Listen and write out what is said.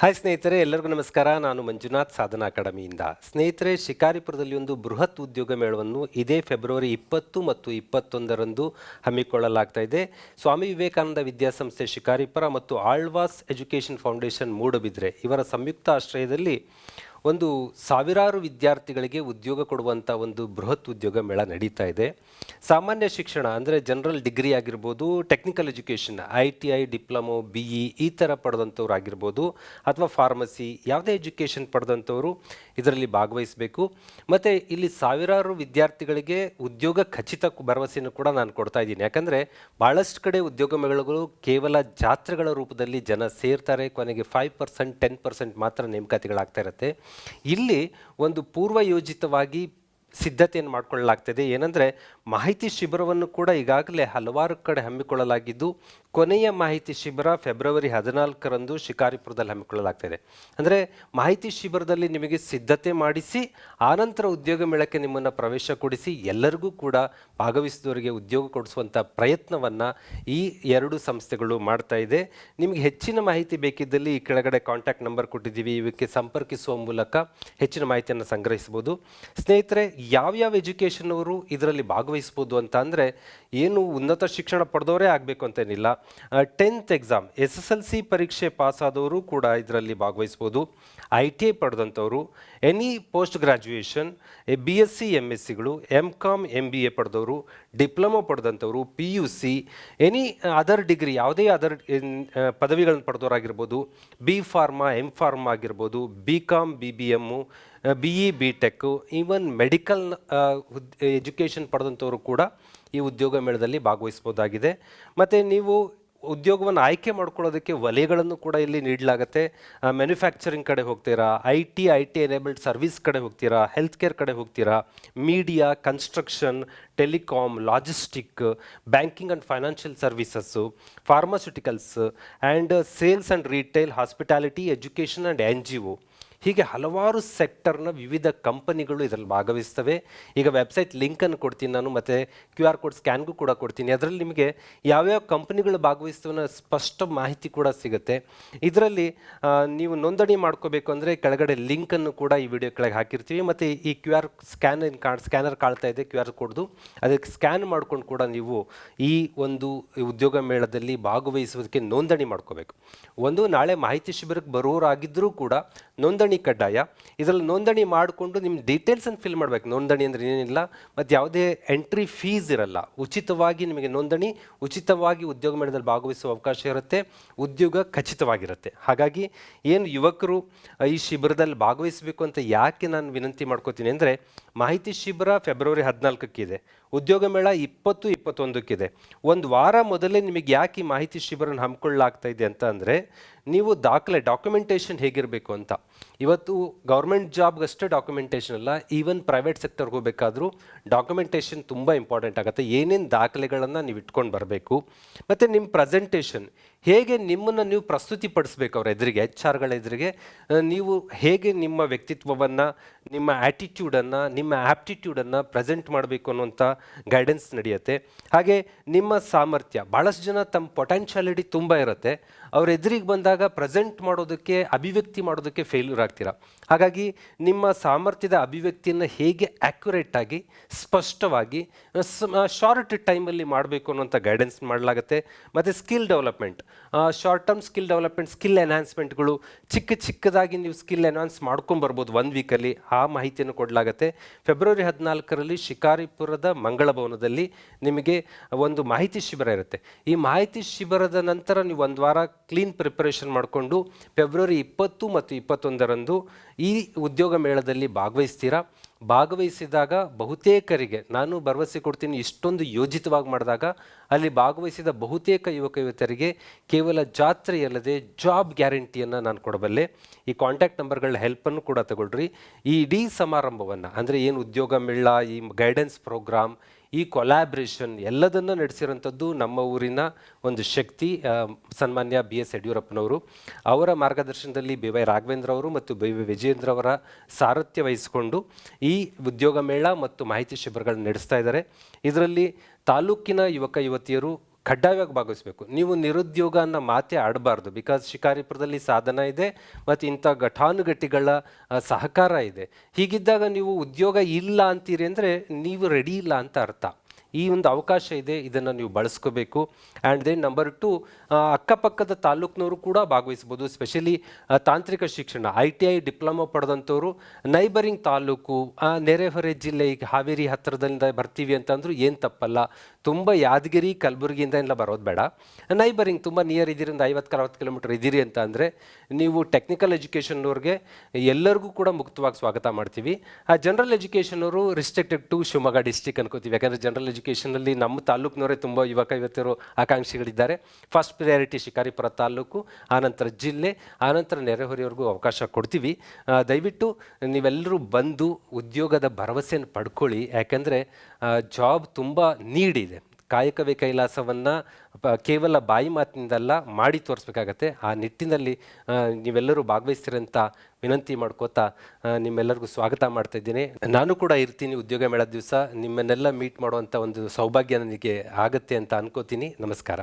Hi ಸ್ನೇಹಿತರೆ, ಎಲ್ಲರಿಗೂ ನಮಸ್ಕಾರ. ನಾನು ಮಂಜುನಾಥ್, ಸಾಧನಾ ಅಕಾಡೆಮಿಯಿಂದ. ಸ್ನೇಹಿತರೆ, ಶಿಕಾರಿಪುರದಲ್ಲಿ ಒಂದು ಬೃಹತ್ ಉದ್ಯೋಗ ಮೇಳವನ್ನು ಇದೇ ಫೆಬ್ರವರಿ 20 ಮತ್ತು 21ರಂದು ಹಮ್ಮಿಕೊಳ್ಳಲಾಗ್ತಾ ಇದೆ. ಸ್ವಾಮಿ ವಿವೇಕಾನಂದ ವಿದ್ಯಾಸಂಸ್ಥೆ ಶಿಕಾರಿಪುರ ಮತ್ತು ಆಳ್ವಾಸ್ ಎಜುಕೇಷನ್ ಫೌಂಡೇಶನ್ ಮೂಡಬಿದ್ರೆ ಇವರ ಸಂಯುಕ್ತ ಆಶ್ರಯದಲ್ಲಿ ಒಂದು ಸಾವಿರಾರು ವಿದ್ಯಾರ್ಥಿಗಳಿಗೆ ಉದ್ಯೋಗ ಕೊಡುವಂಥ ಒಂದು ಬೃಹತ್ ಉದ್ಯೋಗ ಮೇಳ ನಡೀತಾ ಇದೆ. ಸಾಮಾನ್ಯ ಶಿಕ್ಷಣ ಅಂದರೆ ಜನರಲ್ ಡಿಗ್ರಿ ಆಗಿರ್ಬೋದು, technical education ITI, diploma, BE ಈ ಥರ ಪಡೆದಂಥವ್ರು ಆಗಿರ್ಬೋದು, ಅಥವಾ ಫಾರ್ಮಸಿ ಯಾವುದೇ ಎಜುಕೇಷನ್ ಪಡೆದಂಥವರು ಇದರಲ್ಲಿ ಭಾಗವಹಿಸಬೇಕು. ಮತ್ತು ಇಲ್ಲಿ ಸಾವಿರಾರು ವಿದ್ಯಾರ್ಥಿಗಳಿಗೆ ಉದ್ಯೋಗ ಖಚಿತ ಭರವಸೆಯನ್ನು ಕೂಡ ನಾನು ಕೊಡ್ತಾ ಇದ್ದೀನಿ. ಯಾಕಂದರೆ ಭಾಳಷ್ಟು ಕಡೆ ಉದ್ಯೋಗ ಮೇಳಗಳು ಕೇವಲ ಜಾತ್ರೆಗಳ ರೂಪದಲ್ಲಿ ಜನ ಸೇರ್ತಾರೆ, ಕೊನೆಗೆ 5% 10% ಮಾತ್ರ ನೇಮಕಾತಿಗಳಾಗ್ತಾ ಇರುತ್ತೆ. ಇಲ್ಲಿ ಒಂದು ಪೂರ್ವಯೋಜಿತವಾಗಿ ಸಿದ್ಧತೆಯನ್ನು ಮಾಡಿಕೊಳ್ಳಲಾಗ್ತದೆ. ಏನಂದರೆ ಮಾಹಿತಿ ಶಿಬಿರವನ್ನು ಕೂಡ ಈಗಾಗಲೇ ಹಲವಾರು ಕಡೆ ಹಮ್ಮಿಕೊಳ್ಳಲಾಗಿದ್ದು, ಕೊನೆಯ ಮಾಹಿತಿ ಶಿಬಿರ ಫೆಬ್ರವರಿ 14ರಂದು ಶಿಕಾರಿಪುರದಲ್ಲಿ ಹಮ್ಮಿಕೊಳ್ಳಲಾಗ್ತದೆ. ಅಂದರೆ ಮಾಹಿತಿ ಶಿಬಿರದಲ್ಲಿ ನಿಮಗೆ ಸಿದ್ಧತೆ ಮಾಡಿಸಿ ಆನಂತರ ಉದ್ಯೋಗ ಮೇಳಕ್ಕೆ ನಿಮ್ಮನ್ನು ಪ್ರವೇಶ ಕೊಡಿಸಿ ಎಲ್ಲರಿಗೂ ಕೂಡ ಭಾಗವಹಿಸಿದವರಿಗೆ ಉದ್ಯೋಗ ಕೊಡಿಸುವಂಥ ಪ್ರಯತ್ನವನ್ನು ಈ ಎರಡು ಸಂಸ್ಥೆಗಳು ಮಾಡ್ತಾ ಇದೆ. ನಿಮಗೆ ಹೆಚ್ಚಿನ ಮಾಹಿತಿ ಬೇಕಿದ್ದಲ್ಲಿ ಈ ಕೆಳಗಡೆ ಕಾಂಟ್ಯಾಕ್ಟ್ ನಂಬರ್ ಕೊಟ್ಟಿದ್ದೀವಿ, ಇವಕ್ಕೆ ಸಂಪರ್ಕಿಸುವ ಮೂಲಕ ಹೆಚ್ಚಿನ ಮಾಹಿತಿಯನ್ನು ಸಂಗ್ರಹಿಸ್ಬೋದು. ಸ್ನೇಹಿತರೆ, ಯಾವ್ಯಾವ ಎಜುಕೇಷನ್ ಅವರು ಇದರಲ್ಲಿ ಭಾಗವಹಿಸ್ಬೋದು ಅಂತ ಅಂದರೆ, ಏನು ಉನ್ನತ ಶಿಕ್ಷಣ ಪಡೆದವರೇ ಆಗಬೇಕು ಅಂತೇನಿಲ್ಲ. 10th ಎಕ್ಸಾಮ್ SSLC ಪರೀಕ್ಷೆ ಪಾಸಾದವರು ಕೂಡ ಇದರಲ್ಲಿ ಭಾಗವಹಿಸ್ಬೋದು. ITI ಪಡೆದಂಥವರು, ಎನಿ ಪೋಸ್ಟ್ ಗ್ರ್ಯಾಜುಯೇಷನ್, BSc MScಗಳು, MCom MBA ಪಡೆದವರು, ಡಿಪ್ಲೊಮೊ ಪಡೆದಂಥವರು, PUC, ಎನಿ ಅದರ್ ಡಿಗ್ರಿ ಯಾವುದೇ ಅದರ್ ಪದವಿಗಳನ್ನು ಪಡೆದವರಾಗಿರ್ಬೋದು, B ಫಾರ್ಮಾ, M ಫಾರ್ಮಾ ಆಗಿರ್ಬೋದು, BCom BBM, BE BTech, even medical education ಪಡೆದಂಥವರು ಕೂಡ ಈ ಉದ್ಯೋಗ ಮೇಳದಲ್ಲಿ ಭಾಗವಹಿಸ್ಬೋದಾಗಿದೆ. ಮತ್ತು ನೀವು ಉದ್ಯೋಗವನ್ನು ಆಯ್ಕೆ ಮಾಡ್ಕೊಳ್ಳೋದಕ್ಕೆ ವಲಯಗಳನ್ನು ಕೂಡ ಇಲ್ಲಿ ನೀಡಲಾಗುತ್ತೆ. ಮ್ಯಾನುಫ್ಯಾಕ್ಚರಿಂಗ್ ಕಡೆ ಹೋಗ್ತೀರಾ, IT ಎನೇಬಲ್ಡ್ ಸರ್ವಿಸ್ ಕಡೆ ಹೋಗ್ತೀರಾ, ಹೆಲ್ತ್ ಕೇರ್ ಕಡೆ ಹೋಗ್ತೀರಾ, media, construction, telecom, logistic, banking and financial services, pharmaceuticals and sales and retail, hospitality, education and NGO, ಹೀಗೆ ಹಲವಾರು ಸೆಕ್ಟರ್ನ ವಿವಿಧ ಕಂಪನಿಗಳು ಇದರಲ್ಲಿ ಭಾಗವಹಿಸ್ತವೆ. ಈಗ ವೆಬ್ಸೈಟ್ ಲಿಂಕನ್ನು ಕೊಡ್ತೀನಿ ನಾನು, ಮತ್ತು QR ಕೋಡ್ ಸ್ಕ್ಯಾನ್ಗೂ ಕೂಡ ಕೊಡ್ತೀನಿ. ಅದರಲ್ಲಿ ನಿಮಗೆ ಯಾವ್ಯಾವ ಕಂಪನಿಗಳು ಭಾಗವಹಿಸ್ತವನ್ನ ಸ್ಪಷ್ಟ ಮಾಹಿತಿ ಕೂಡ ಸಿಗುತ್ತೆ. ಇದರಲ್ಲಿ ನೀವು ನೋಂದಣಿ ಮಾಡ್ಕೋಬೇಕು ಅಂದರೆ ಕೆಳಗಡೆ ಲಿಂಕನ್ನು ಕೂಡ ಈ ವಿಡಿಯೋ ಕೆಳಗೆ ಹಾಕಿರ್ತೀವಿ. ಮತ್ತು ಈ QR ಸ್ಕ್ಯಾನರ್ ಕಾಣ್ತಾ ಇದೆ, QR ಕೋಡ್ದು, ಅದಕ್ಕೆ ಸ್ಕ್ಯಾನ್ ಮಾಡ್ಕೊಂಡು ಕೂಡ ನೀವು ಈ ಒಂದು ಉದ್ಯೋಗ ಮೇಳದಲ್ಲಿ ಭಾಗವಹಿಸುವುದಕ್ಕೆ ನೋಂದಣಿ ಮಾಡ್ಕೋಬೇಕು. ನಾಳೆ ಮಾಹಿತಿ ಶಿಬಿರಕ್ಕೆ ಬರೋರಾಗಿದ್ದರೂ ಕೂಡ ನೋಂದಣಿ ಕಡ್ಡಾಯ. ಇದರಲ್ಲಿ ನೋಂದಣಿ ಮಾಡಿಕೊಂಡು ನಿಮ್ಮ ಡೀಟೇಲ್ಸನ್ನು ಫಿಲ್ ಮಾಡಬೇಕು. ನೋಂದಣಿ ಅಂದರೆ ಏನಿಲ್ಲ, ಮತ್ತು ಯಾವುದೇ ಎಂಟ್ರಿ ಫೀಸ್ ಇರಲ್ಲ. ಉಚಿತವಾಗಿ ನಿಮಗೆ ನೋಂದಣಿ, ಉಚಿತವಾಗಿ ಉದ್ಯೋಗ ಮೇಳದಲ್ಲಿ ಭಾಗವಹಿಸುವ ಅವಕಾಶ ಇರುತ್ತೆ, ಉದ್ಯೋಗ ಖಚಿತವಾಗಿರುತ್ತೆ. ಹಾಗಾಗಿ ಏನು ಯುವಕರು ಈ ಶಿಬಿರದಲ್ಲಿ ಭಾಗವಹಿಸಬೇಕು ಅಂತ ಯಾಕೆ ನಾನು ವಿನಂತಿ ಮಾಡ್ಕೋತೀನಿ ಅಂದರೆ, ಮಾಹಿತಿ ಶಿಬಿರ ಫೆಬ್ರವರಿ 14ಕ್ಕಿದೆ, ಉದ್ಯೋಗ ಮೇಳ 20-21ಕ್ಕಿದೆ. ಒಂದು ವಾರ ಮೊದಲೇ ನಿಮಗೆ ಯಾಕೆ ಈ ಮಾಹಿತಿ ಶಿಬಿರನ ಹಮ್ಮಿಕೊಳ್ಳಲಾಗ್ತಾ ಇದೆ ಅಂತ ಅಂದರೆ, ನೀವು ಡಾಕ್ಯುಮೆಂಟೇಷನ್ ಹೇಗಿರಬೇಕು ಅಂತ. ಇವತ್ತು ಗೌರ್ಮೆಂಟ್ ಜಾಬ್ಗಷ್ಟೇ ಡಾಕ್ಯುಮೆಂಟೇಷನ್ ಅಲ್ಲ, ಈವನ್ ಪ್ರೈವೇಟ್ ಸೆಕ್ಟರ್ಗೆ ಹೋಗಬೇಕಾದ್ರೂ ಡಾಕ್ಯುಮೆಂಟೇಷನ್ ತುಂಬ ಇಂಪಾರ್ಟೆಂಟ್ ಆಗುತ್ತೆ. ಏನೇನು ದಾಖಲೆಗಳನ್ನು ನೀವು ಇಟ್ಕೊಂಡು ಬರಬೇಕು, ಮತ್ತು ನಿಮ್ಮ ಪ್ರೆಸೆಂಟೇಷನ್ ಹೇಗೆ ನಿಮ್ಮನ್ನು ನೀವು ಪ್ರಸ್ತುತಿಪಡಿಸ್ಬೇಕು ಅವ್ರ ಎದುರಿಗೆ, HR ಎದುರಿಗೆ. ನೀವು ಹೇಗೆ ನಿಮ್ಮ ವ್ಯಕ್ತಿತ್ವವನ್ನು, ನಿಮ್ಮ ಆ್ಯಟಿಟ್ಯೂಡನ್ನು, ನಿಮ್ಮ ಆ್ಯಪ್ಟಿಟ್ಯೂಡನ್ನು ಪ್ರೆಸೆಂಟ್ ಮಾಡಬೇಕು ಅನ್ನುವಂಥ ಗೈಡೆನ್ಸ್ ನಡೆಯುತ್ತೆ. ಹಾಗೆ ನಿಮ್ಮ ಸಾಮರ್ಥ್ಯ, ಭಾಳಷ್ಟು ಜನ ತಮ್ಮ ಪೊಟೆನ್ಷಿಯಾಲಿಟಿ ತುಂಬ ಇರುತ್ತೆ, ಅವ್ರ ಎದುರಿಗೆ ಬಂದಾಗ ಪ್ರೆಸೆಂಟ್ ಮಾಡೋದಕ್ಕೆ, ಅಭಿವ್ಯಕ್ತಿ ಮಾಡೋದಕ್ಕೆ ಫೇಲ್ಯೂರ್ ಆಗ್ತೀರಾ. ಹಾಗಾಗಿ ನಿಮ್ಮ ಸಾಮರ್ಥ್ಯದ ಅಭಿವ್ಯಕ್ತಿಯನ್ನು ಹೇಗೆ ಆ್ಯಕ್ಯುರೇಟಾಗಿ, ಸ್ಪಷ್ಟವಾಗಿ, ಶಾರ್ಟ್ ಟೈಮಲ್ಲಿ ಮಾಡಬೇಕು ಅನ್ನೋಂಥ ಗೈಡೆನ್ಸ್ ಮಾಡಲಾಗುತ್ತೆ. ಮತ್ತು skill development, short term skill development, skill ಎನ್ಹಾನ್ಸ್ಮೆಂಟ್ಗಳು, ಚಿಕ್ಕದಾಗಿ ನೀವು ಸ್ಕಿಲ್ ಎನ್ಹಾನ್ಸ್ ಮಾಡ್ಕೊಂಬರ್ಬೋದು 1 ವೀಕಲ್ಲಿ, ಆ ಮಾಹಿತಿಯನ್ನು ಕೊಡಲಾಗುತ್ತೆ. ಫೆಬ್ರವರಿ 14ರಲ್ಲಿ ಶಿಕಾರಿಪುರದ ಮಂಗಳ ಭವನದಲ್ಲಿ ನಿಮಗೆ ಒಂದು ಮಾಹಿತಿ ಶಿಬಿರ ಇರುತ್ತೆ. ಈ ಮಾಹಿತಿ ಶಿಬಿರದ ನಂತರ ನೀವು 1 ವಾರ ಕ್ಲೀನ್ ಪ್ರಿಪರೇಷನ್ ಮಾಡಿಕೊಂಡು ಫೆಬ್ರವರಿ 20 ಮತ್ತು 21ರಂದು ಈ ಉದ್ಯೋಗ ಮೇಳದಲ್ಲಿ ಭಾಗವಹಿಸಿದಾಗ ಬಹುತೇಕರಿಗೆ ನಾನು ಭರವಸೆ ಕೊಡ್ತೀನಿ, ಇಷ್ಟೊಂದು ಯೋಜಿತವಾಗಿ ಮಾಡಿದಾಗ ಅಲ್ಲಿ ಭಾಗವಹಿಸಿದ ಬಹುತೇಕ ಯುವಕ ಯುವತಿಯರಿಗೆ ಕೇವಲ ಜಾತ್ರೆಯಲ್ಲದೆ ಜಾಬ್ ಗ್ಯಾರಂಟಿಯನ್ನು ನಾನು ಕೊಡಬಲ್ಲೆ. ಈ ಕಾಂಟ್ಯಾಕ್ಟ್ ನಂಬರ್ಗಳ ಹೆಲ್ಪನ್ನು ಕೂಡ ತಗೊಳ್ರಿ. ಈ ಇಡೀ ಸಮಾರಂಭವನ್ನು ಅಂದರೆ ಏನು ಉದ್ಯೋಗ ಮೇಳ, ಈ ಗೈಡೆನ್ಸ್ ಪ್ರೋಗ್ರಾಮ್, ಈ ಕೊಲ್ಯಾಬ್ರೇಷನ್ ಎಲ್ಲದನ್ನು ನಡೆಸಿರೋಂಥದ್ದು ನಮ್ಮ ಊರಿನ ಒಂದು ಶಕ್ತಿ, ಸನ್ಮಾನ್ಯ BS ಯಡಿಯೂರಪ್ಪನವರು. ಅವರ ಮಾರ್ಗದರ್ಶನದಲ್ಲಿ BY ರಾಘವೇಂದ್ರ ಅವರು ಮತ್ತು BY ವಿಜಯೇಂದ್ರ ಅವರ ಸಾರಥ್ಯ ವಹಿಸಿಕೊಂಡು ಈ ಉದ್ಯೋಗ ಮೇಳ ಮತ್ತು ಮಾಹಿತಿ ಶಿಬಿರಗಳನ್ನು ನಡೆಸ್ತಾ ಇದ್ದಾರೆ. ಇದರಲ್ಲಿ ತಾಲೂಕಿನ ಯುವಕ ಯುವತಿಯರು ಕಡ್ಡಾಯವಾಗಿ ಭಾಗವಹಿಸಬೇಕು. ನೀವು ನಿರುದ್ಯೋಗ ಅನ್ನೋ ಮಾತೇ ಆಡಬಾರ್ದು. ಬಿಕಾಸ್ ಶಿಕಾರಿಪುರದಲ್ಲಿ ಸಾಧನ ಇದೆ ಮತ್ತು ಇಂಥ ಘಟಾನುಘಟಿಗಳ ಸಹಕಾರ ಇದೆ. ಹೀಗಿದ್ದಾಗ ನೀವು ಉದ್ಯೋಗ ಇಲ್ಲ ಅಂತೀರಿ ಅಂದರೆ ನೀವು ರೆಡಿ ಇಲ್ಲ ಅಂತ ಅರ್ಥ. ಈ ಒಂದು ಅವಕಾಶ ಇದೆ, ಇದನ್ನು ನೀವು ಬಳಸ್ಕೋಬೇಕು. ಆ್ಯಂಡ್ ದೆನ್ ನಂಬರ್ 2, ಅಕ್ಕಪಕ್ಕದ ತಾಲೂಕಿನವರು ಕೂಡ ಭಾಗವಹಿಸ್ಬೋದು. ಸ್ಪೆಷಲಿ ತಾಂತ್ರಿಕ ಶಿಕ್ಷಣ ITI ಡಿಪ್ಲೊಮಾ ಪಡೆದಂಥವ್ರು ನೈಬರಿಂಗ್ ತಾಲೂಕು, ನೆರೆಹೊರೆ ಜಿಲ್ಲೆ, ಈಗ ಹಾವೇರಿ ಹತ್ತಿರದಿಂದ ಬರ್ತೀವಿ ಅಂತಂದ್ರೂ ಏನು ತಪ್ಪಲ್ಲ. ತುಂಬ ಯಾದಗಿರಿ ಕಲಬುರಗಿಯಿಂದ ಎಲ್ಲ ಬರೋದು ಬೇಡ. ನೈಬರಿಂಗ್ ತುಂಬ ನಿಯರ್ ಇದ್ದೀರಿ, ಒಂದು 50-60 ಕಿಲೋಮೀಟರ್ ಇದ್ದೀರಿ ಅಂತ ಅಂದರೆ ನೀವು ಟೆಕ್ನಿಕಲ್ ಎಜುಕೇಷನ್ನವ್ರಿಗೆ ಎಲ್ಲರಿಗೂ ಕೂಡ ಮುಕ್ತವಾಗಿ ಸ್ವಾಗತ ಮಾಡ್ತೀವಿ. ಜನರಲ್ ಎಜುಕೇಷನವರು ರಿಸ್ಟ್ರಿಕ್ಟೆಡ್ ಟು ಶಿವಮೊಗ್ಗ ಡಿಸ್ಟಿಕ್ ಅನ್ಕೋತೀವಿ. ಯಾಕಂದರೆ ಜನರಲ್ ಎಜುಕೇಷನಲ್ಲಿ ನಮ್ಮ ತಾಲೂಕಿನವರೇ ತುಂಬ ಯುವಕರು ಆಕಾಂಕ್ಷಿಗಳಿದ್ದಾರೆ. ಫಸ್ಟ್ ಪ್ರಿಯಾರಿಟಿ ಶಿಕಾರಿಪುರ ತಾಲೂಕು, ಆನಂತರ ಜಿಲ್ಲೆ, ಆನಂತರ ನೆರೆಹೊರೆಯವರೆಗೂ ಅವಕಾಶ ಕೊಡ್ತೀವಿ. ದಯವಿಟ್ಟು ನೀವೆಲ್ಲರೂ ಬಂದು ಉದ್ಯೋಗದ ಭರವಸೆಯನ್ನು ಪಡ್ಕೊಳ್ಳಿ. ಯಾಕೆಂದರೆ ಜಾಬ್ ತುಂಬ ನೀಡಿದೆ. ಕಾಯಕವೇ ಕೈಲಾಸವನ್ನು ಕೇವಲ ಬಾಯಿ ಮಾತಿನಿಂದಲ್ಲ, ಮಾಡಿ ತೋರಿಸ್ಬೇಕಾಗತ್ತೆ. ಆ ನಿಟ್ಟಿನಲ್ಲಿ ನೀವೆಲ್ಲರೂ ಭಾಗವಹಿಸ್ತೀರಂತ ವಿನಂತಿ ಮಾಡ್ಕೋತಾ ನಿಮ್ಮೆಲ್ಲರಿಗೂ ಸ್ವಾಗತ ಮಾಡ್ತಾ ಇದ್ದೀನಿ. ನಾನು ಕೂಡ ಇರ್ತೀನಿ ಉದ್ಯೋಗ ಮೇಳದ ದಿವಸ. ನಿಮ್ಮನ್ನೆಲ್ಲ ಮೀಟ್ ಮಾಡುವಂಥ ಒಂದು ಸೌಭಾಗ್ಯ ನನಗೆ ಆಗುತ್ತೆ ಅಂತ ಅನ್ಕೋತೀನಿ. ನಮಸ್ಕಾರ.